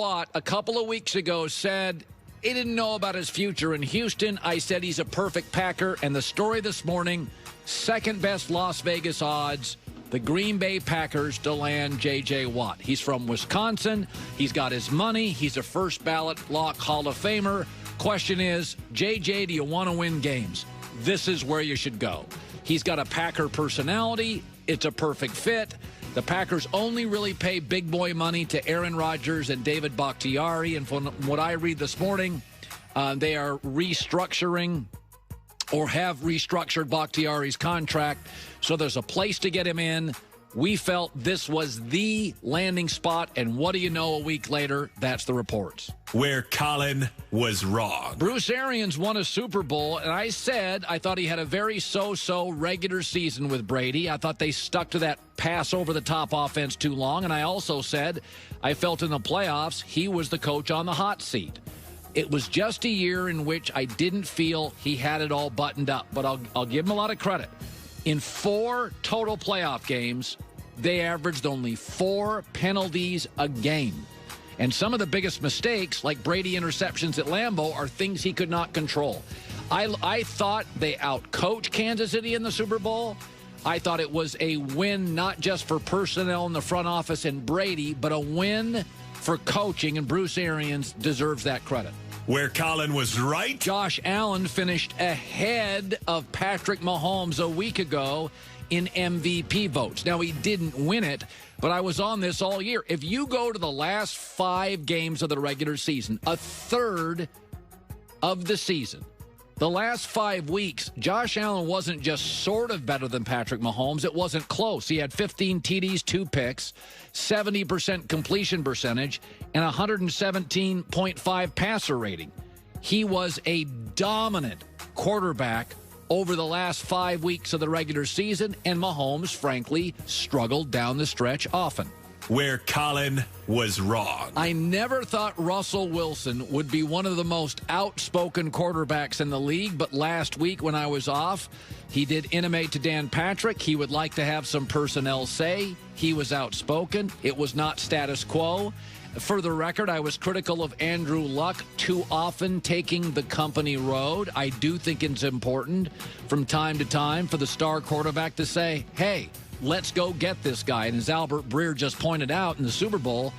Watt a couple of weeks ago said he didn't know about his future in Houston. I said he's a perfect Packer. And the story this morning, second best Las Vegas odds, the Green Bay Packers to land J.J. Watt. He's from Wisconsin. He's got his money. He's a first ballot lock Hall of Famer. Question is, J.J., do you want to win games? This is where you should go. He's got a Packer personality. It's a perfect fit. The Packers only really pay big boy money to Aaron Rodgers and David Bakhtiari. And from what I read this morning, they are restructuring or have restructured Bakhtiari's contract. So there's a place to get him in. We felt this was the landing spot. And what do you know, a week later, that's the reports. Where Colin was wrong. Bruce Arians won a Super Bowl, and I said I thought he had a very so-so regular season with Brady. I thought they stuck to that pass over-the-top offense too long, and I also said I felt in the playoffs he was the coach on the hot seat. It was just a year in which I didn't feel he had it all buttoned up, but I'll give him a lot of credit. In 4 total playoff games, they averaged only 4 penalties a game. And some of the biggest mistakes, like Brady interceptions at Lambeau, are things he could not control. I thought they outcoached Kansas City in the Super Bowl. I thought it was a win not just for personnel in the front office and Brady, but a win for coaching, and Bruce Arians deserves that credit. Where Colin was right. Josh Allen finished ahead of Patrick Mahomes a week ago in MVP votes. Now, he didn't win it, but I was on this all year. If you go to the last 5 games of the regular season, a third of the season, the last 5 weeks, Josh Allen wasn't just sort of better than Patrick Mahomes. It wasn't close. He had 15 TDs, 2 picks, 70% completion percentage, and 117.5 passer rating. He was a dominant quarterback over the last 5 weeks of the regular season, and Mahomes, frankly, struggled down the stretch often. Where Colin was wrong. I never thought Russell Wilson would be one of the most outspoken quarterbacks in the league, but last week when I was off, he did intimate to Dan Patrick he would like to have some personnel say. He was outspoken. It was not status quo. For the record, I was critical of Andrew Luck too often taking the company road. I do think it's important from time to time for the star quarterback to say, hey, let's go get this guy. And as Albert Breer just pointed out in the Super Bowl,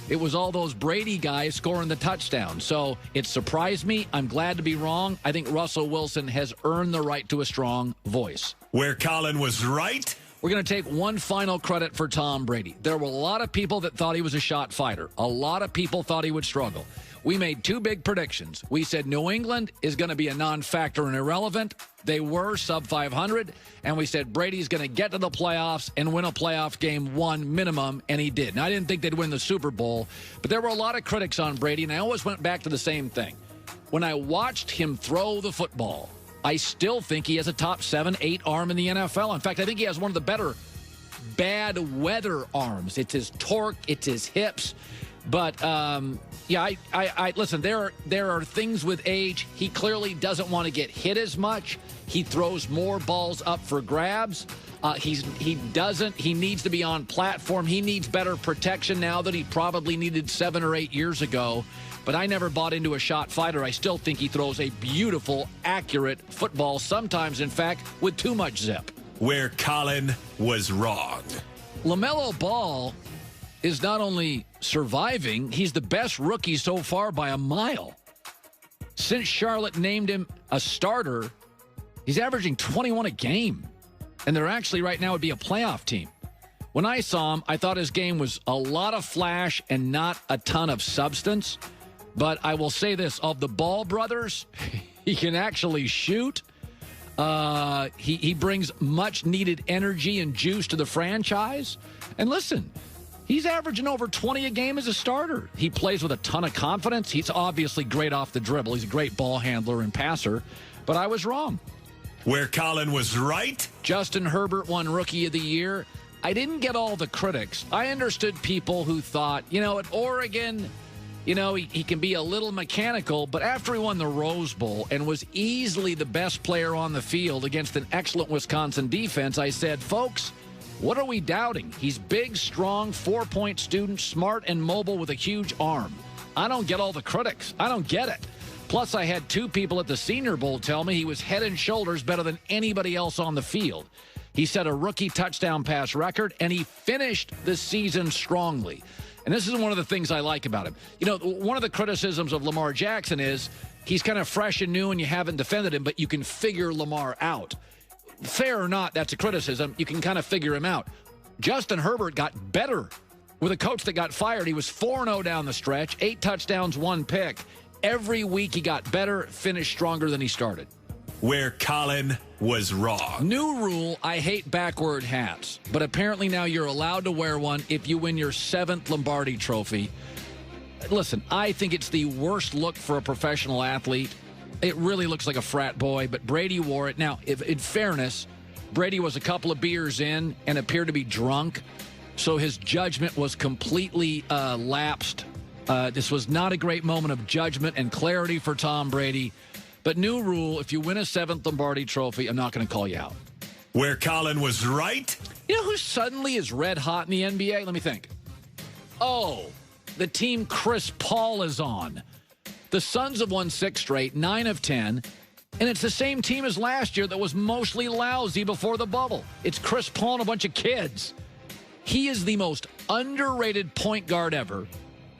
it was all those Brady guys scoring the touchdown. So it surprised me. I'm glad to be wrong. I think Russell Wilson has earned the right to a strong voice. Where Colin was right. We're going to take one final credit for Tom Brady. There were a lot of people that thought he was a shot fighter. A lot of people thought he would struggle. We made 2 big predictions. We said New England is going to be a non-factor and irrelevant. They were sub 500. And we said Brady's going to get to the playoffs and win a playoff game 1 minimum, and he did. Now, I didn't think they'd win the Super Bowl, but there were a lot of critics on Brady, and I always went back to the same thing. When I watched him throw the football, I still think he has a top 7, 8 arm in the NFL. In fact, I think he has one of the better bad weather arms. It's his torque, it's his hips. But, yeah, I listen, there are things with age. He clearly doesn't want to get hit as much. He throws more balls up for grabs. He needs to be on platform. He needs better protection now than he probably needed 7 or 8 years ago. But I never bought into a shot fighter. I still think he throws a beautiful, accurate football, sometimes, in fact, with too much zip. Where Colin was wrong. LaMelo Ball is not only surviving, he's the best rookie so far by a mile. Since Charlotte named him a starter, he's averaging 21 a game. And they're actually right now would be a playoff team. When I saw him, I thought his game was a lot of flash and not a ton of substance. But I will say this, of the Ball brothers, he can actually shoot. He brings much-needed energy and juice to the franchise. And listen, he's averaging over 20 a game as a starter. He plays with a ton of confidence. He's obviously great off the dribble. He's a great ball handler and passer. But I was wrong. Where Colin was right. Justin Herbert won Rookie of the Year. I didn't get all the critics. I understood people who thought, at Oregon, he can be a little mechanical, but after he won the Rose Bowl and was easily the best player on the field against an excellent Wisconsin defense, I said, folks, What are we doubting? He's big, strong, 4-point student, smart and mobile with a huge arm. I don't get all the critics. I don't get it. Plus, I had 2 people at the Senior Bowl tell me he was head and shoulders better than anybody else on the field. He set a rookie touchdown pass record, and he finished the season strongly. And this is one of the things I like about him. You know, one of the criticisms of Lamar Jackson is he's kind of fresh and new and you haven't defended him, but you can figure Lamar out. Fair or not, that's a criticism. You can kind of figure him out. Justin Herbert got better with a coach that got fired. He was 4-0 down the stretch, 8 touchdowns, 1 pick. Every week he got better, finished stronger than he started. Where Colin was wrong. New rule, I hate backward hats, but apparently now you're allowed to wear one if you win your 7th Lombardi trophy. Listen, I think it's the worst look for a professional athlete. It really looks like a frat boy, but Brady wore it. Now, if, in fairness, Brady was a couple of beers in and appeared to be drunk, so his judgment was completely lapsed. This was not a great moment of judgment and clarity for Tom Brady. But new rule, if you win a 7th Lombardi trophy, I'm not going to call you out. Where Colin was right? You know who suddenly is red hot in the NBA? Let me think. Oh, the team Chris Paul is on. The Suns have won 6 straight, 9 of 10, and it's the same team as last year that was mostly lousy before the bubble. It's Chris Paul and a bunch of kids. He is the most underrated point guard ever.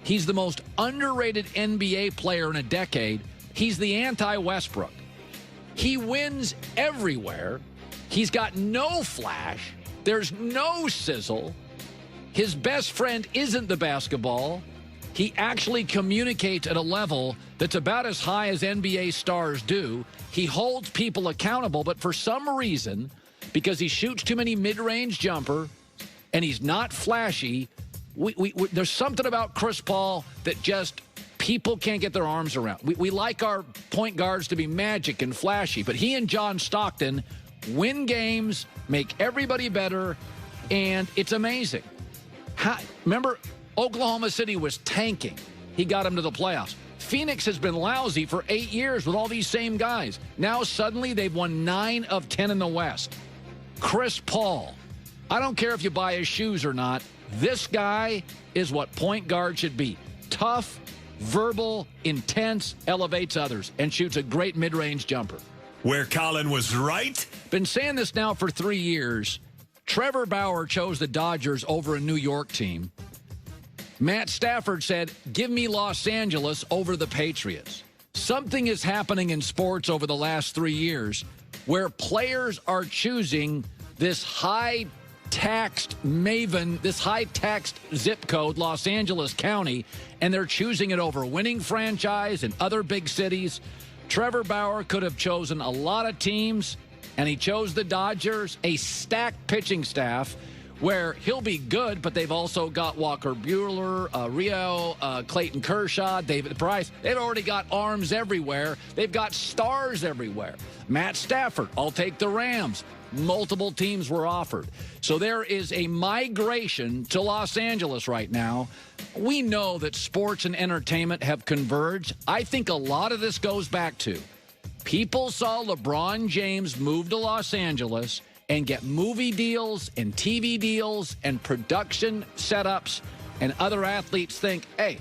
He's the most underrated NBA player in a decade. He's the anti-Westbrook. He wins everywhere. He's got no flash. There's no sizzle. His best friend isn't the basketball. He actually communicates at a level that's about as high as NBA stars do. He holds people accountable, but for some reason, because he shoots too many mid-range jumper and he's not flashy, there's something about Chris Paul that just people can't get their arms around. We like our point guards to be magic and flashy, but he and John Stockton win games, make everybody better, and it's amazing. Remember, Oklahoma City was tanking. He got them to the playoffs. Phoenix has been lousy for 8 years with all these same guys. Now suddenly they've won 9 of 10 in the West. Chris Paul. I don't care if you buy his shoes or not. This guy is what point guard should be. Tough, verbal, intense, elevates others, and shoots a great mid-range jumper. Where Colin was right? Been saying this now for 3 years. Trevor Bauer chose the Dodgers over a New York team. Matt Stafford said, give me Los Angeles over the Patriots. Something is happening in sports over the last 3 years where players are choosing this high-taxed maven, this high-taxed zip code, Los Angeles County, and they're choosing it over winning franchise in other big cities. Trevor Bauer could have chosen a lot of teams, and he chose the Dodgers, a stacked pitching staff where he'll be good, but they've also got Walker Buehler, Rio, Clayton Kershaw, David Price. They've already got arms everywhere. They've got stars everywhere. Matt Stafford, I'll take the Rams. Multiple teams were offered. So there is a migration to Los Angeles right now. We know that sports and entertainment have converged. I think a lot of this goes back to people saw LeBron James move to Los Angeles and get movie deals and TV deals and production setups, and other athletes think, hey,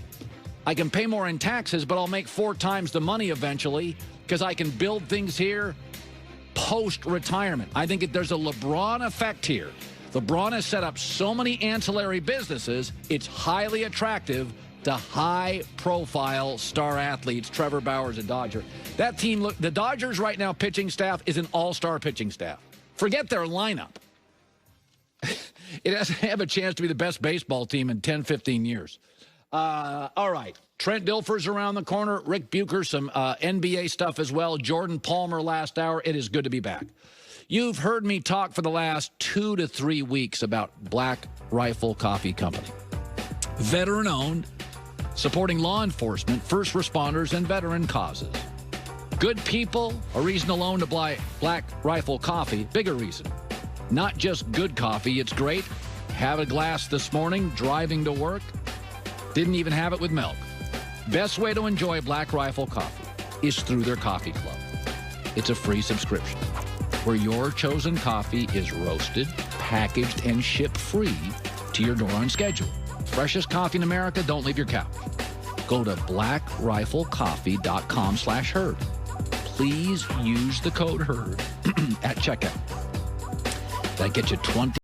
I can pay more in taxes, but I'll make 4 times the money eventually because I can build things here post-retirement. I think there's a LeBron effect here. LeBron has set up so many ancillary businesses, it's highly attractive to high-profile star athletes. Trevor Bauer's a Dodger. That team, look, the Dodgers right now pitching staff is an all-star pitching staff. Forget their lineup. It has to have a chance to be the best baseball team in 10, 15 years. All right. Trent Dilfer's around the corner. Rick Bucher, some NBA stuff as well. Jordan Palmer last hour. It is good to be back. You've heard me talk for the last 2 to 3 weeks about Black Rifle Coffee Company. Veteran-owned, supporting law enforcement, first responders, and veteran causes. Good people, a reason alone to buy Black Rifle Coffee. Bigger reason. Not just good coffee, it's great. Have a glass this morning, driving to work. Didn't even have it with milk. Best way to enjoy Black Rifle Coffee is through their coffee club. It's a free subscription where your chosen coffee is roasted, packaged and shipped free to your door on schedule. Freshest coffee in America, don't leave your couch. Go to blackriflecoffee.com/herd. Please use the code HERD at checkout. That gets you 20